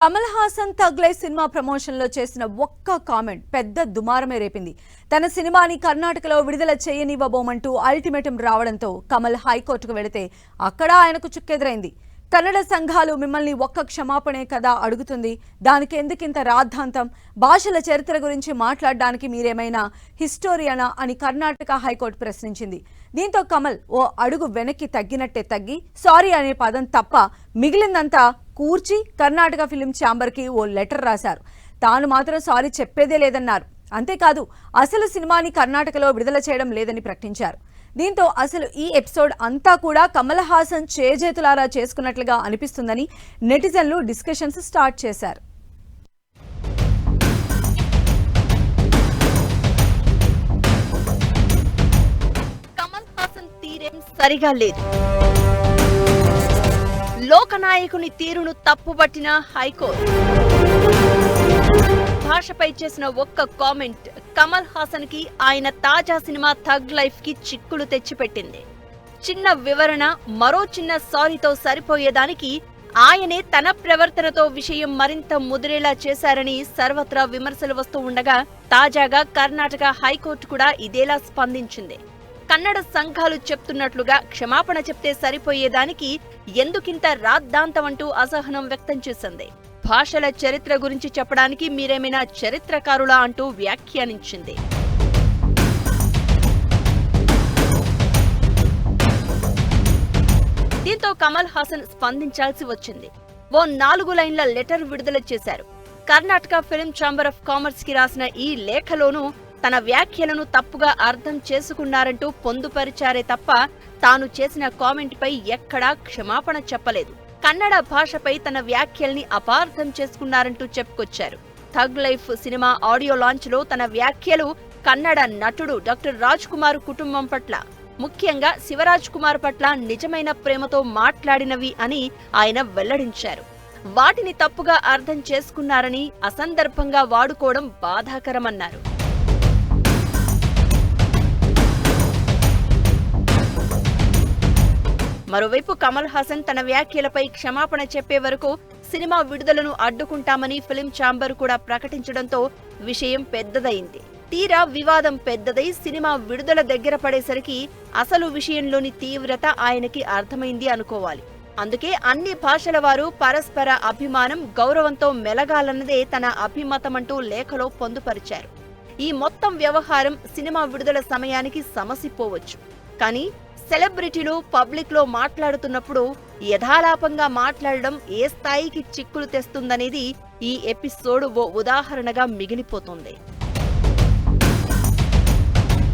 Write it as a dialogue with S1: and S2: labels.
S1: Kamal Haasan తగ్లై cinema promotion లో చేసిన ఒక్క కామెంట్ పెద్ద దుమారమే రేపింది. తన సినిమాని కర్ణాటకలో విడుదల చేయనివ్వబోమంటూ అల్టిమేటం రావడంతో కమల్ హైకోర్టుకు వెళితే అక్కడ ఆయనకు చుక్కెదురైంది. కన్నడ సంఘాలు మిమ్మల్ని ఒక్క క్షమాపణే కదా అడుగుతుంది, దానికి ఎందుకింత రాద్ధాంతం, భాషల చరిత్ర గురించి మాట్లాడడానికి మీరేమైనా హిస్టోరియనా అని కర్ణాటక హైకోర్టు ప్రశ్నించింది. దీంతో కమల్ ఓ అడుగు వెనక్కి తగ్గినట్టే తగ్గి సారీ అనే పదం తప్ప మిగిలిందంతా కూర్చి కర్ణాటక ఫిలిం ఛాంబర్కి ఓ లెటర్ రాశారు. తాను మాత్రం సారీ చెప్పేదే లేదన్నారు. అంతేకాదు అసలు సినిమాని కర్ణాటకలో విడుదల చేయడం లేదని ప్రకటించారు. దీంతో అసలు ఈ ఎపిసోడ్ అంతా కూడా కమల్ హాసన్ చేజేతులారా చేసుకున్నట్లుగా అనిపిస్తుందని నెటిజన్లు డిస్కషన్స్ స్టార్ట్ చేశారు.
S2: కమల్ హాసన్ తీరేం సరిగా లేదు. లోకనాయకుని తీరును తప్పుపట్టిన హైకోర్టు. భాషపై చేసిన ఒక్క కామెంట్ కమల్ హాసన్ కి ఆయన తాజా సినిమా థగ్ లైఫ్ కి చిక్కులు తెచ్చిపెట్టింది. చిన్న వివరణ, మరో చిన్న సారీతో సరిపోయేదానికి ఆయనే తన ప్రవర్తనతో విషయం మరింత ముదిరేలా చేశారని సర్వత్రా విమర్శలు వస్తూ ఉండగా తాజాగా కర్ణాటక హైకోర్టు కూడా ఇదేలా స్పందించింది. కన్నడ సంఘాలు చెప్తున్నట్లుగా క్షమాపణ చెప్తే సరిపోయేదానికి ఎందుకింత రాద్ధాంతమంటూ అసహనం వ్యక్తం చేసింది. భాషల చరిత్ర గురించి చెప్పడానికి మీరేమైనా చరిత్రకారులా అంటూ వ్యాఖ్యానించింది. దీంతో కమల్ హాసన్ స్పందించాల్సి వచ్చింది. ఓ 4 లైన్ల లెటర్ విడుదల చేశారు. Karnataka film chamber of commerce కి రాసిన ఈ లేఖలోనూ తన వ్యాఖ్యలను తప్పుగా అర్థం చేసుకున్నారంటూ పొందుపరిచారే తప్ప తాను చేసిన కామెంట్ పై ఎక్కడా క్షమాపణ చెప్పలేదు. కన్నడ భాషపై తన వ్యాఖ్యల్ని అపార్థం చేసుకున్నారంటూ చెప్పుకొచ్చారు. Tug life cinema audio launch లో తన వ్యాఖ్యలు కన్నడ నటుడు డాక్టర్ రాజ్ కుమార్ కుటుంబం పట్ల, ముఖ్యంగా శివరాజ్ కుమార్ పట్ల నిజమైన ప్రేమతో మాట్లాడినవి అని ఆయన వెల్లడించారు. వాటిని తప్పుగా అర్థం చేసుకున్నారని, అసందర్భంగా వాడుకోవడం బాధాకరమన్నారు. మరోవైపు కమల్ హాసన్ తన వ్యాఖ్యలపై క్షమాపణ చెప్పే వరకు సినిమా విడుదలను అడ్డుకుంటామని ఫిలిం ఛాంబర్ కూడా ప్రకటించడంతో విషయం పెద్దదైంది. తీరా వివాదం పెద్దదై సినిమా విడుదల దగ్గర పడేసరికి అసలు విషయంలోని తీవ్రత ఆయనకి అర్థమైంది అనుకోవాలి. అందుకే అన్ని భాషల వారు పరస్పర అభిమానం, గౌరవంతో మెలగాలన్నదే తన అభిమతమంటూ లేఖలో పొందుపరిచారు. ఈ మొత్తం వ్యవహారం సినిమా విడుదల సమయానికి సమసిపోవచ్చు. కానీ సెలబ్రిటీలు పబ్లిక్ లో మాట్లాడుతున్నప్పుడు యథాలాపంగా మాట్లాడడం ఏ స్థాయికి చిక్కులు తెస్తుందనేది ఈ ఎపిసోడ్ ఓ ఉదాహరణగా మిగిలిపోతుంది.